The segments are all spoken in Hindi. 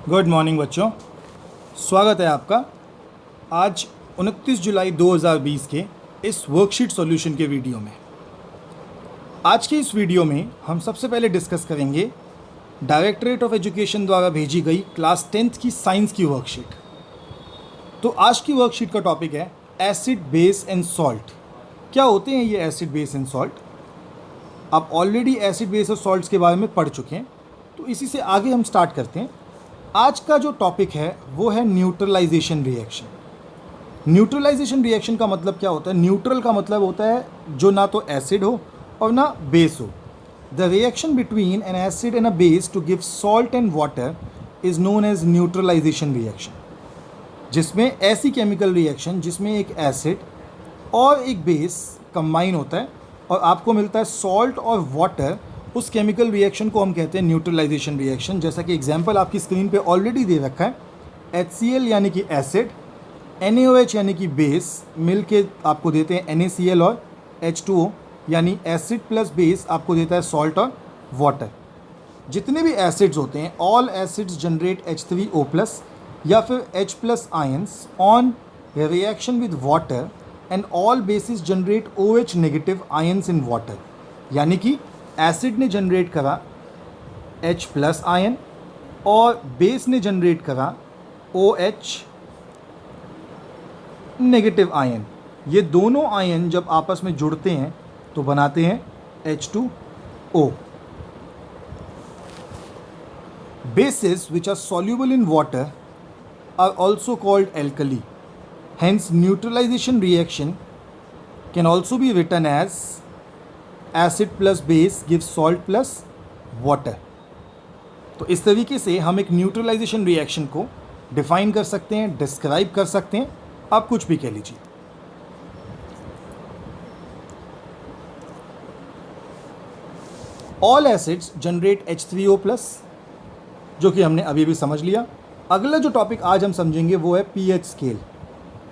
गुड मॉर्निंग बच्चों, स्वागत है आपका आज 29 जुलाई 2020 के इस वर्कशीट सॉल्यूशन के वीडियो में। आज के इस वीडियो में हम सबसे पहले डिस्कस करेंगे डायरेक्टरेट ऑफ एजुकेशन द्वारा भेजी गई क्लास 10th की साइंस की वर्कशीट। तो आज की वर्कशीट का टॉपिक है एसिड, बेस एंड सॉल्ट। क्या होते हैं ये एसिड, बेस एंड सॉल्ट? आप ऑलरेडी एसिड, बेस और सॉल्ट्स के बारे में पढ़ चुके हैं, तो इसी से आगे हम स्टार्ट करते हैं। आज का जो टॉपिक है वो है न्यूट्रलाइजेशन रिएक्शन। न्यूट्रलाइजेशन रिएक्शन का मतलब क्या होता है? न्यूट्रल का मतलब होता है जो ना तो एसिड हो और ना बेस हो। The reaction between an acid and a base to give salt and water is known as neutralisation reaction, जिसमें ऐसी केमिकल रिएक्शन जिसमें एक एसिड और एक बेस कंबाइन होता है और आपको मिलता है सॉल्ट और वाटर, उस केमिकल रिएक्शन को हम कहते हैं न्यूट्रलाइजेशन रिएक्शन। जैसा कि एग्जांपल आपकी स्क्रीन पे ऑलरेडी दे रखा है, HCl यानी कि एसिड, NaOH यानी कि बेस मिल के आपको देते हैं NaCl, और H2O यानी एसिड प्लस बेस आपको देता है सॉल्ट और वाटर। जितने भी एसिड्स होते हैं, ऑल एसिड्स जनरेट H3O+ या फिर H+ ions on reaction with water, and all basis generate OH negative ions in water. यानी कि एसिड ने जनरेट करा H+ आयन और बेस ने जनरेट करा OH नेगेटिव आयन। ये दोनों आयन जब आपस में जुड़ते हैं तो बनाते हैं H2O। Bases which are soluble in water are also called alkali. Hence, neutralization reaction can also be written as acid plus base gives salt plus water. तो इस तरीके से हम एक न्यूट्रलाइजेशन रिएक्शन को डिफाइन कर सकते हैं, डिस्क्राइब कर सकते हैं, आप कुछ भी कह लीजिए। ऑल एसिड्स जनरेट H3O+, जो कि हमने अभी भी समझ लिया। अगला जो टॉपिक आज हम समझेंगे वो है pH स्केल।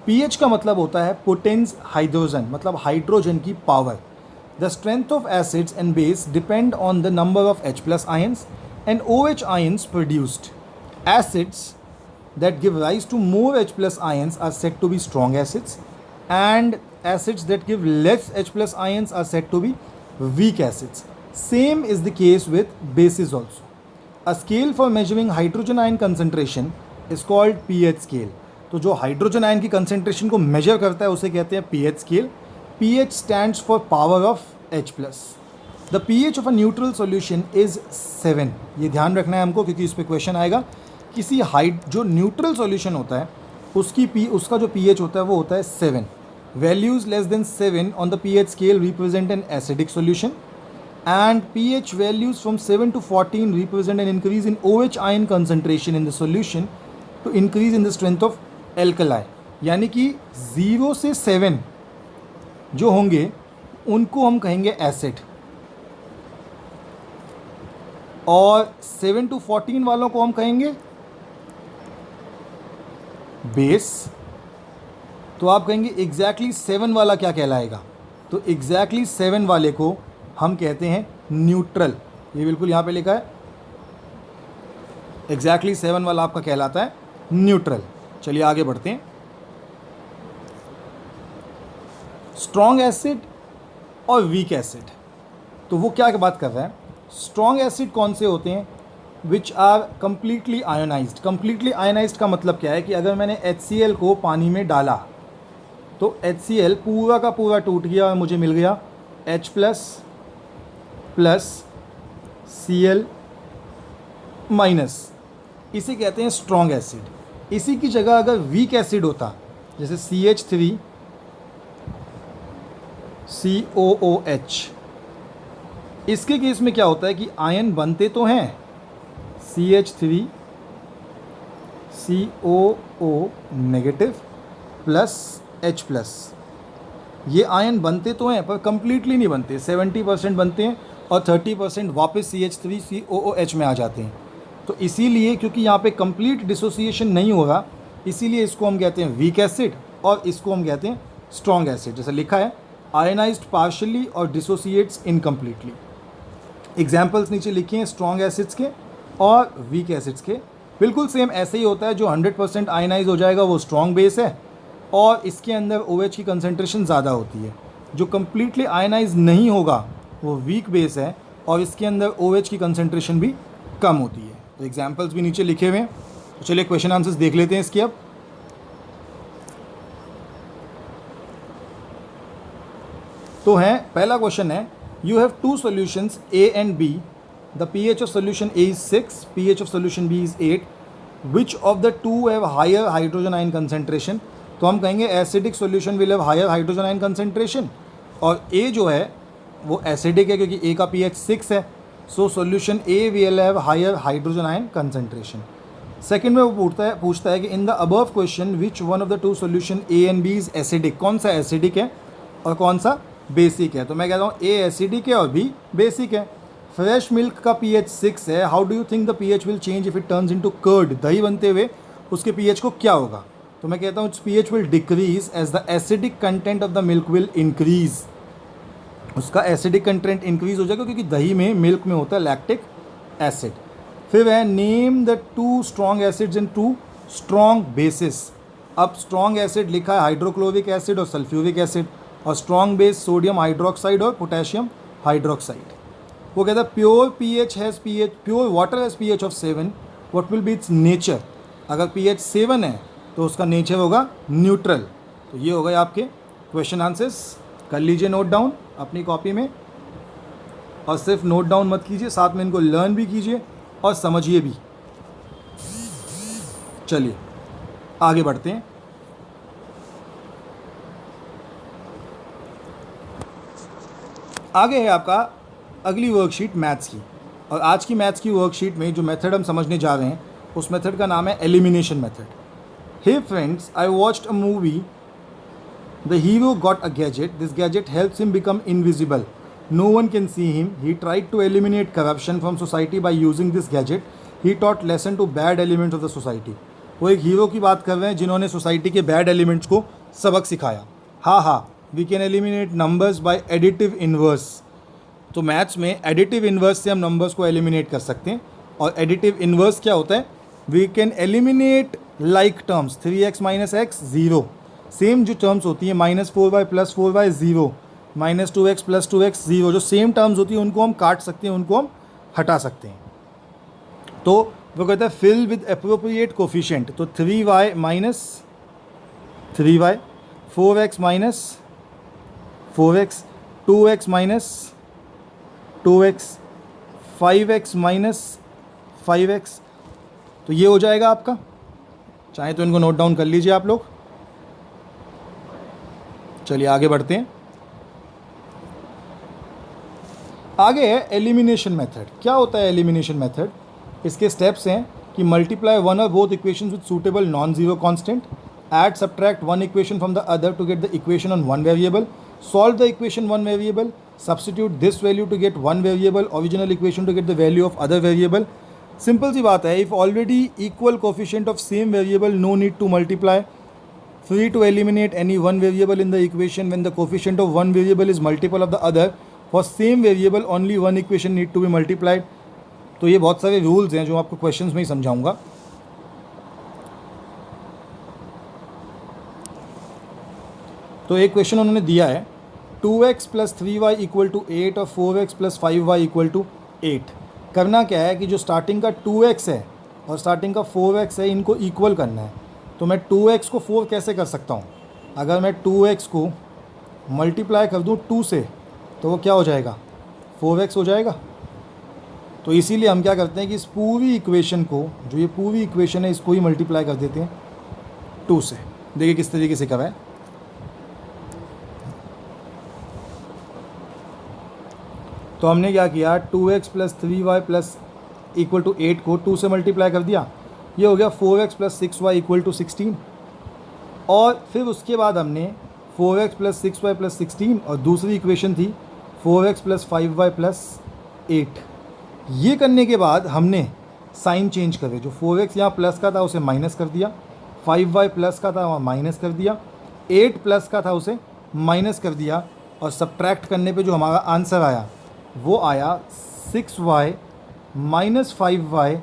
pH का मतलब होता है पोटेंस हाइड्रोजन, मतलब हाइड्रोजन की power. The strength of acids and base depend on the number of H+ ions and OH ions produced. Acids that give rise to more H+ ions are said to be strong acids, and acids that give less H+ ions are said to be weak acids. Same is the case with bases also. A scale for measuring hydrogen ion concentration is called pH scale. तो जो हाइड्रोजन आयन की कंसेंट्रेशन को मेजर करता है उसे कहते हैं pH scale. pH stands for power of H+. The pH of a neutral solution is 7. ये ध्यान रखना है हमको, क्योंकि इस पे क्वेश्चन आएगा। किसी जो न्यूट्रल सॉल्यूशन होता है उसका जो pH होता है वो होता है 7. Values less than 7 on the pH scale represent an acidic solution, and pH values from 7 to 14 represent an increase in OH ion concentration in the solution to increase in the strength of alkali. यानी कि 0 से 7 जो होंगे उनको हम कहेंगे एसिड, और 7 to 14 वालों को हम कहेंगे बेस। तो आप कहेंगे एग्जैक्टली 7 वाला क्या कहलाएगा? तो एग्जैक्टली 7 वाले को हम कहते हैं न्यूट्रल। ये बिल्कुल यहाँ पे लिखा है, एग्जैक्टली 7 वाला आपका कहलाता है न्यूट्रल। चलिए आगे बढ़ते हैं। स्ट्रॉन्ग एसिड और वीक एसिड, तो वो क्या बात कर रहा है? स्ट्रॉन्ग एसिड कौन से होते हैं? Which are completely ionised. Completely ionised का मतलब क्या है कि अगर मैंने HCl को पानी में डाला तो HCl पूरा का पूरा टूट गया और मुझे मिल गया H+ प्लस Cl माइनस। इसे कहते हैं स्ट्रॉन्ग एसिड। इसी की जगह अगर वीक एसिड होता, जैसे CH3 COOH, इसके केस में क्या होता है कि आयन बनते तो हैं CH3 COO negative plus H+, ये आयन बनते तो हैं पर कंप्लीटली नहीं बनते। 70% बनते हैं और 30% वापस CH3 COOH में आ जाते हैं। तो इसीलिए, क्योंकि यहाँ पे कंप्लीट डिसोसिएशन नहीं हो रहा, इसीलिए इसको हम कहते हैं वीक एसिड और इसको हम कहते हैं स्ट्रॉन्ग एसिड। जैसे लिखा है, आयनाइज्ड पार्शली और डिसोसिएट्स इनकम्प्लीटली। एग्जाम्पल्स नीचे लिखे हैं स्ट्रॉन्ग एसिड्स के और वीक एसिड्स के। बिल्कुल सेम ऐसे ही होता है, जो 100% आयनाइज हो जाएगा वो स्ट्रॉन्ग बेस है और इसके अंदर OH की कंसनट्रेशन ज़्यादा होती है। जो कम्प्लीटली आयनाइज नहीं होगा वो वीक बेस है और इसके अंदर OH की कंसनट्रेशन भी कम होती है। तो एग्जाम्पल्स भी नीचे लिखे हुए हैं, तो चलिए क्वेश्चन आंसर्स देख लेते हैं इसके। अब तो है पहला क्वेश्चन है, you have two solutions A and B, the pH of solution A is 6, pH of solution B is 8, which of the two have higher hydrogen ion concentration. तो हम कहेंगे acidic solution will have higher hydrogen ion concentration, और A जो है वो एसिडिक है क्योंकि A का pH 6 है, so solution A will have higher hydrogen ion concentration. Second में वो पूछता है कि in the above question which one of the two solution A and B is acidic, कौन सा एसिडिक है और कौन सा बेसिक है। तो मैं कहता हूँ A एसिडिक है और B बेसिक है। फ्रेश मिल्क का pH 6 है, how do you think the pH will change if it turns into curd. दही बनते हुए उसके pH को क्या होगा। तो मैं कहता हूँ it's pH will decrease as the acidic content of the milk will increase. उसका एसिडिक कंटेंट इंक्रीज हो जाएगा क्योंकि दही में, मिल्क में होता है लैक्टिक एसिड। फिर है name the two strong acids and two strong bases. अब स्ट्रॉन्ग एसिड लिखा है हाइड्रोक्लोरिक एसिड और सल्फ्यूरिक एसिड, और स्ट्रॉन्ग बेस सोडियम हाइड्रोक्साइड और पोटेशियम हाइड्रोक्साइड। वो कहता है pure water has pH of 7, what will be its nature. अगर pH 7 है तो उसका नेचर होगा न्यूट्रल। तो ये हो गए आपके क्वेश्चन आंसर्स। कर लीजिए नोट डाउन अपनी कॉपी में, और सिर्फ नोट डाउन मत कीजिए, साथ में इनको लर्न भी कीजिए और समझिए भी। चलिए आगे बढ़ते हैं। आगे है आपका अगली वर्कशीट मैथ्स की, और आज की मैथ्स की वर्कशीट में जो मेथड हम समझने जा रहे हैं उस मेथड का नाम है elimination method. Hey friends, I watched a movie, the hero got a gadget, this gadget helps him become invisible, no one can see him, he tried to eliminate corruption from society by using this gadget, he taught lesson to bad elements of the society. वो एक हीरो की बात कर रहे हैं जिन्होंने सोसाइटी के बैड एलिमेंट्स को सबक सिखाया। हाँ, we can eliminate numbers by additive inverse. तो मैथ्स में एडिटिव इन्वर्स से हम नंबर्स को एलिमिनेट कर सकते हैं, और एडिटिव इन्वर्स क्या होता है, we can eliminate like terms, 3x minus x 0, same जो टर्म्स होती हैं -4y plus 4y 0, -2x plus 2x 0, जो सेम टर्म्स होती हैं उनको हम काट सकते हैं, उनको हम हटा सकते हैं। तो वो कहता है फिल विद अप्रोप्रिएट कोफिशिएंट, तो 3y minus 3y, 4x minus 4x, 2x minus 2x, 5x minus 5x। तो ये हो जाएगा आपका। चाहे तो इनको नोट डाउन कर लीजिए आप लोग। चलिए आगे बढ़ते हैं। आगे है एलिमिनेशन मेथड। क्या होता है एलिमिनेशन मेथड? इसके स्टेप्स हैं कि मल्टीप्लाई वन और both equations with suitable non zero constant, add subtract one equation from the other to get the equation on one variable, solve the equation one variable, substitute this value to get one variable, original equation to get the value of other variable। Simple सी बात है, if already equal coefficient of same variable, no need to multiply, free to eliminate any one variable in the equation when the coefficient of one variable is multiple of the other, for same variable only one equation need to be multiplied। तो ये बहुत सारे रूल्स हैं जो आपको क्वेश्चंस में ही समझाऊंगा। तो एक क्वेश्चन उन्होंने दिया है 2x plus 3y equal to 8 और 4x plus 5y equal to 8। करना क्या है कि जो स्टार्टिंग का 2x है और स्टार्टिंग का 4x है, इनको इक्वल करना है। तो मैं 2x को 4 कैसे कर सकता हूँ? अगर मैं 2x को मल्टीप्लाई कर दूँ 2 से तो वो क्या हो जाएगा? 4x हो जाएगा। तो इसीलिए हम क्या करते हैं कि इस पूरी इक्वेशन को, जो ये पूरी इक्वेशन है, इसको ही मल्टीप्लाई कर देते हैं 2 से। देखिए किस तरीके से कर रहा है। तो हमने क्या किया, 2x plus 3y plus equal to 8 को 2 से मल्टीप्लाई कर दिया, ये हो गया 4x plus 6y equal to 16। और फिर उसके बाद हमने 4x प्लस 6y प्लस 16 और दूसरी इक्वेशन थी 4x प्लस 5y प्लस 8। ये करने के बाद हमने साइन चेंज करे, जो 4x यहाँ प्लस का था उसे माइनस कर दिया, 5y प्लस का था वहाँ माइनस कर दिया, 8 प्लस का था उसे माइनस कर दिया, और सब्ट्रैक्ट करने पे जो हमारा आंसर आया वो आया 6y माइनस 5y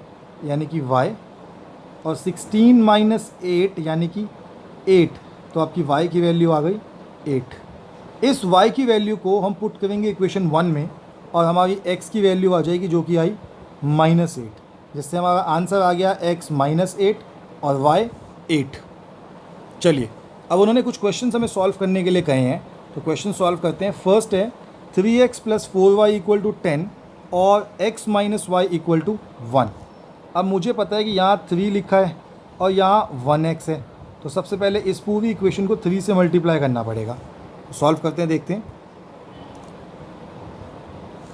यानी कि y और 16 माइनस 8 यानी कि 8, तो आपकी y की वैल्यू आ गई 8। इस y की वैल्यू को हम पुट करेंगे इक्वेशन 1 में और हमारी x की वैल्यू आ जाएगी जो कि आई -8, जिससे हमारा आंसर आ गया x -8 और y 8। चलिए अब उन्होंने कुछ क्वेश्चन हमें सॉल्व करने के लिए कहे हैं, तो क्वेश्चन सॉल्व करते हैं। फर्स्ट है 3x + 4y = 10 और x - y = 1। अब मुझे पता है कि यहाँ 3 लिखा है और यहाँ 1x है, तो सबसे पहले इस पूरी इक्वेशन को 3 से मल्टीप्लाई करना पड़ेगा। तो सॉल्व करते हैं, देखते हैं।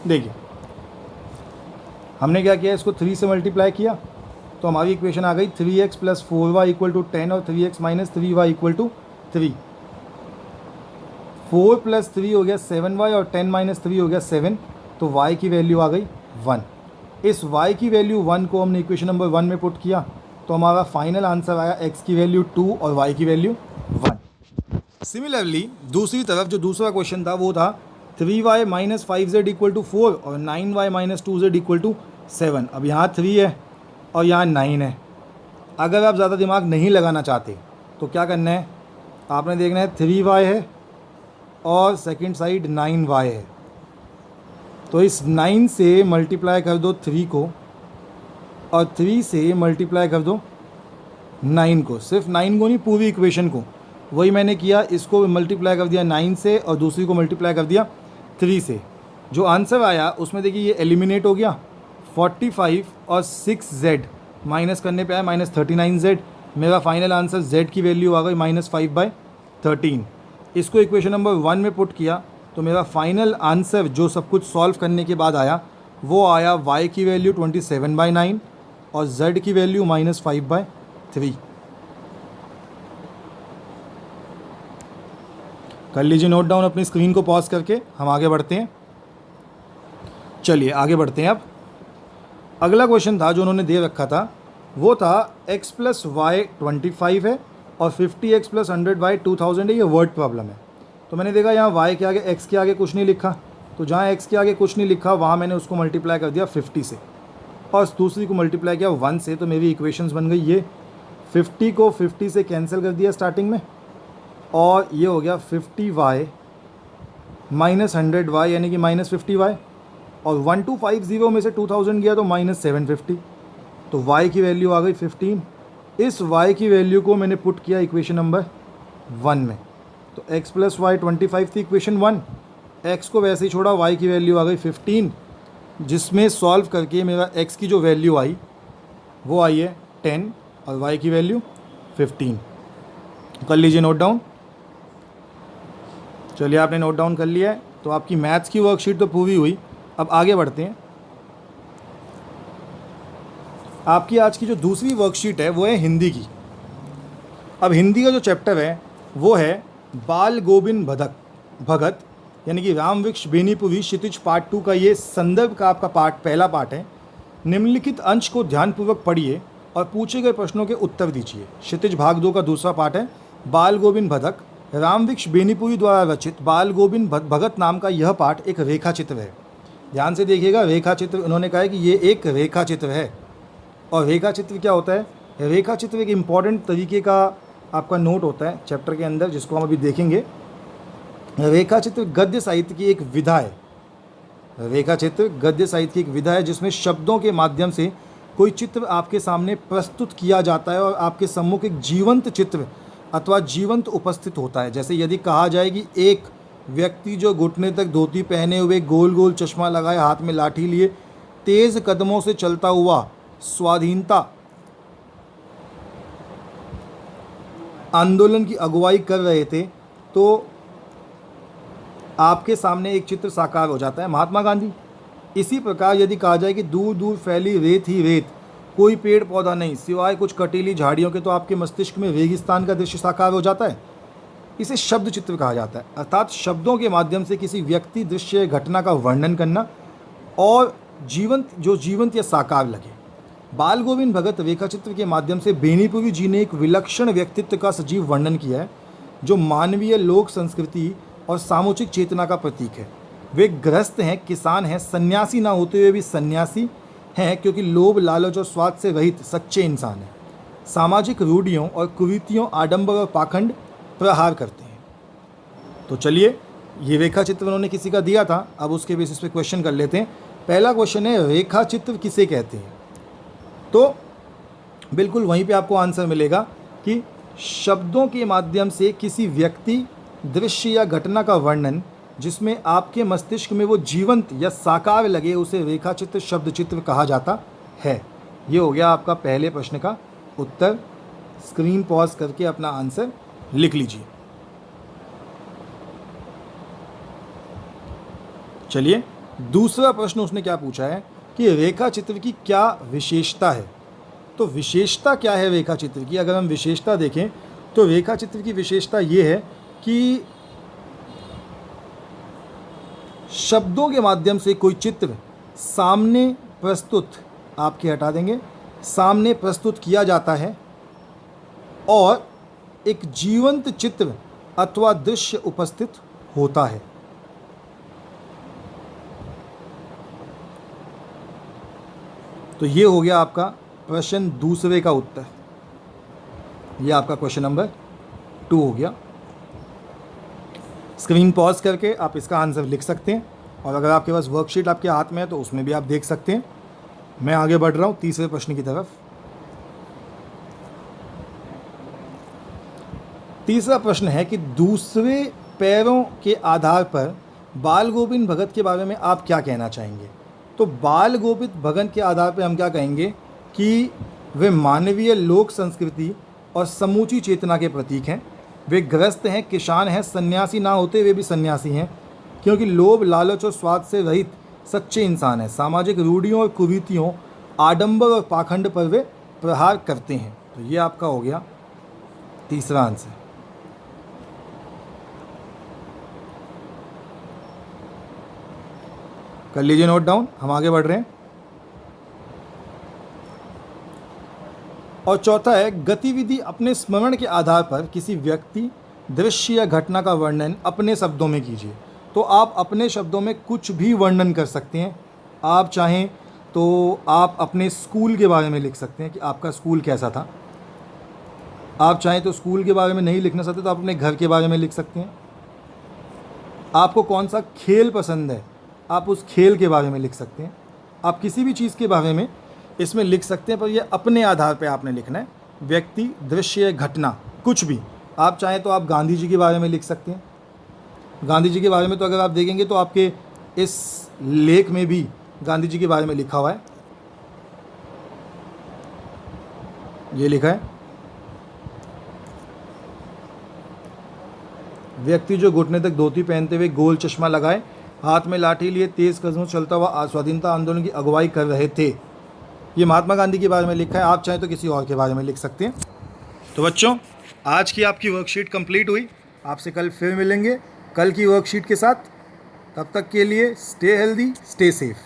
देखिए हमने क्या किया, इसको 3 से मल्टीप्लाई किया तो हमारी इक्वेशन आ गई 3x + 4y = 10 और 3x - 3y = 3। 4 + 3 हो गया 7y और 10 - 3 हो गया 7, तो y की वैल्यू आ गई 1। इस y की वैल्यू 1 को हमने इक्वेशन नंबर 1 में पुट किया तो हमारा फाइनल आंसर आया x की वैल्यू 2 और y की वैल्यू 1। सिमिलरली दूसरी तरफ जो दूसरा क्वेश्चन था वो था 3y - 5z = 4 और 9y - 2z = 7। अब यहाँ 3 है और यहाँ 9 है। अगर आप ज़्यादा दिमाग नहीं लगाना चाहते तो क्या करना है, आपने देखना है 3y है और सेकंड साइड 9y है, तो इस 9 से मल्टीप्लाई कर दो 3 को और 3 से मल्टीप्लाई कर दो 9 को, सिर्फ 9 को नहीं पूरी इक्वेशन को। वही मैंने किया, इसको मल्टीप्लाई कर दिया 9 से और दूसरी को मल्टीप्लाई कर दिया 3 से। जो आंसर आया उसमें देखिए ये एलिमिनेट हो गया, 45 और 6z माइनस करने पे आया -39z। मेरा फाइनल आंसर z की वैल्यू आ गई -5/13। इसको इक्वेशन नंबर 1 में पुट किया तो मेरा फाइनल आंसर जो सब कुछ सॉल्व करने के बाद आया वो आया y की वैल्यू 27/9 और z की वैल्यू -5/3। कर लीजिए नोट डाउन अपनी स्क्रीन को पॉज करके, हम आगे बढ़ते हैं। चलिए आगे बढ़ते हैं। अब अगला क्वेश्चन था जो उन्होंने दे रखा था वो था x + y 25 है और 50x + 100y 2000 है। ये वर्ड प्रॉब्लम है, तो मैंने देखा यहाँ y के आगे x के आगे कुछ नहीं लिखा, तो जहाँ x के आगे कुछ नहीं लिखा वहाँ मैंने उसको मल्टीप्लाई कर दिया 50 से और दूसरी को मल्टीप्लाई किया 1 से, तो मेरी इक्वेशंस बन गई ये। 50 को 50 से कैंसिल कर दिया स्टार्टिंग में और ये हो गया 50y - 100y यानी कि -50y और 1250 में से 2000 गया तो -750, तो y की वैल्यू आ गई 15। इस y की वैल्यू को मैंने पुट किया इक्वेशन नंबर 1 में, तो x + y 25 थी इक्वेशन 1, x को वैसे ही छोड़ा, y की वैल्यू आ गई 15, जिसमें सॉल्व करके मेरा x की जो वैल्यू आई वो आई है 10 और y की वैल्यू 15। कर लीजिए नोट डाउन। चलिए आपने नोट डाउन कर लिया है तो आपकी मैथ्स की वर्कशीट तो पूरी हुई। अब आगे बढ़ते हैं। आपकी आज की जो दूसरी वर्कशीट है वो है हिंदी की। अब हिंदी का जो चैप्टर है वो है बाल गोविंद भगत यानी कि रामवृक्ष बेनीपुरी क्षितिज पार्ट 2 का ये संदर्भ का आपका पहला पार्ट है। निम्नलिखित अंश को ध्यानपूर्वक पढ़िए और पूछे गए प्रश्नों के उत्तर दीजिए। क्षितिज भाग 2 का दूसरा पार्ट है बाल गोविंद भगत। रामवृक्ष बेनीपुरी द्वारा रचित बाल गोविंद भगत नाम का यह पाठ एक रेखा चित्र है। ध्यान से देखिएगा, रेखा चित्र उन्होंने कहा है कि ये एक रेखा चित्र है। और रेखा चित्र क्या होता है? रेखा चित्र एक इम्पॉर्टेंट तरीके का आपका नोट होता है चैप्टर के अंदर, जिसको हम अभी देखेंगे। रेखा चित्र गद्य साहित्य की एक विधा है। रेखा चित्र गद्य साहित्य की एक विधा है जिसमें शब्दों के माध्यम से कोई चित्र आपके सामने प्रस्तुत किया जाता है और आपके सम्मुख एक जीवंत चित्र अथवा जीवंत उपस्थित होता है। जैसे यदि कहा जाए कि एक व्यक्ति जो घुटने तक धोती पहने हुए, गोल गोल चश्मा लगाए, हाथ में लाठी लिए, तेज कदमों से चलता हुआ स्वाधीनता आंदोलन की अगुवाई कर रहे थे, तो आपके सामने एक चित्र साकार हो जाता है, महात्मा गांधी। इसी प्रकार यदि कहा जाए कि दूर दूर फैली रेत ही रेत, कोई पेड़ पौधा नहीं सिवाय कुछ कटीली झाड़ियों के, तो आपके मस्तिष्क में रेगिस्तान का दृश्य साकार हो जाता है। इसे शब्द चित्र कहा जाता है, अर्थात शब्दों के माध्यम से किसी व्यक्ति, दृश्य, घटना का वर्णन करना और जीवंत या साकार लगे। बाल गोविंद भगत रेखा चित्र के माध्यम से बेनीपुरी जी ने एक विलक्षण व्यक्तित्व का सजीव वर्णन किया है, जो मानवीय लोक संस्कृति और सामुचिक चेतना का प्रतीक है। वे गृहस्थ हैं, किसान हैं, सन्यासी ना होते हुए भी सन्यासी हैं, क्योंकि लोभ, लालच और स्वार्थ से रहित सच्चे इंसान हैं। सामाजिक रूढ़ियों और कुरीतियों, आडंबर और पाखंड प्रहार करते हैं। तो चलिए, ये रेखा चित्र उन्होंने किसी का दिया था, अब उसके बेसिस पे क्वेश्चन कर लेते हैं। पहला क्वेश्चन है, रेखा चित्र किसे कहते हैं? तो बिल्कुल वहीं पे आपको आंसर मिलेगा कि शब्दों के माध्यम से किसी व्यक्ति, दृश्य या घटना का वर्णन जिसमें आपके मस्तिष्क में वो जीवंत या साकार लगे, उसे रेखा चित्र, शब्द चित्र कहा जाता है। ये हो गया आपका पहले प्रश्न का उत्तर। स्क्रीन पॉज करके अपना आंसर लिख लीजिए। चलिए, दूसरा प्रश्न उसने क्या पूछा है कि रेखा चित्र की क्या विशेषता है? तो विशेषता क्या है रेखा चित्र की? अगर हम विशेषता देखें तो रेखा चित्र की विशेषता ये है कि शब्दों के माध्यम से कोई चित्र सामने प्रस्तुत, आपके हटा देंगे, सामने प्रस्तुत किया जाता है और एक जीवंत चित्र अथवा दृश्य उपस्थित होता है। तो ये हो गया आपका प्रश्न दूसरे का उत्तर। ये आपका क्वेश्चन नंबर 2 हो गया। स्क्रीन पॉज करके आप इसका आंसर लिख सकते हैं, और अगर आपके पास वर्कशीट आपके हाथ में है तो उसमें भी आप देख सकते हैं। मैं आगे बढ़ रहा हूँ तीसरे प्रश्न की तरफ। तीसरा प्रश्न है कि दूसरे पैरों के आधार पर बाल गोविंद भगत के बारे में आप क्या कहना चाहेंगे? तो बाल गोविंद भगत के आधार पर हम क्या कहेंगे कि वे मानवीय लोक संस्कृति और समूची चेतना के प्रतीक हैं। वे गृहस्थ हैं, किसान हैं, सन्यासी ना होते वे भी सन्यासी हैं, क्योंकि लोभ, लालच और स्वाद से रहित सच्चे इंसान हैं। सामाजिक रूढ़ियों और कुरीतियों, आडंबर और पाखंड पर वे प्रहार करते हैं। तो ये आपका हो गया तीसरा आंसर। कर लीजिए नोट डाउन, हम आगे बढ़ रहे हैं। और चौथा है, गतिविधि अपने स्मरण के आधार पर किसी व्यक्ति, दृश्य या घटना का वर्णन अपने शब्दों में कीजिए। तो आप अपने शब्दों में कुछ भी वर्णन कर सकते हैं। आप चाहें तो आप अपने स्कूल के बारे में लिख सकते हैं कि आपका स्कूल कैसा था। आप चाहें तो स्कूल के बारे में नहीं लिखना चाहते तो आप अपने घर के बारे में लिख सकते हैं। आपको कौन सा खेल पसंद है, आप उस खेल के बारे में लिख सकते हैं। आप किसी भी चीज़ के बारे में इसमें लिख सकते हैं, पर ये अपने आधार पे आपने लिखना है। व्यक्ति, दृश्य, घटना, कुछ भी। आप चाहें तो आप गांधी जी के बारे में लिख सकते हैं। गांधी जी के बारे में तो अगर आप देखेंगे तो आपके इस लेख में भी गांधी जी के बारे में लिखा हुआ है। ये लिखा है, व्यक्ति जो घुटने तक धोती पहनते हुए, गोल चश्मा लगाए, हाथ में लाठी लिए, तेज कदमों चलता हुआ स्वाधीनता आंदोलन की अगुवाई कर रहे थे। ये महात्मा गांधी के बारे में लिखा है। आप चाहें तो किसी और के बारे में लिख सकते हैं। तो बच्चों, आज की आपकी वर्कशीट कंप्लीट हुई। आपसे कल फिर मिलेंगे कल की वर्कशीट के साथ। तब तक के लिए स्टे हेल्दी, स्टे सेफ।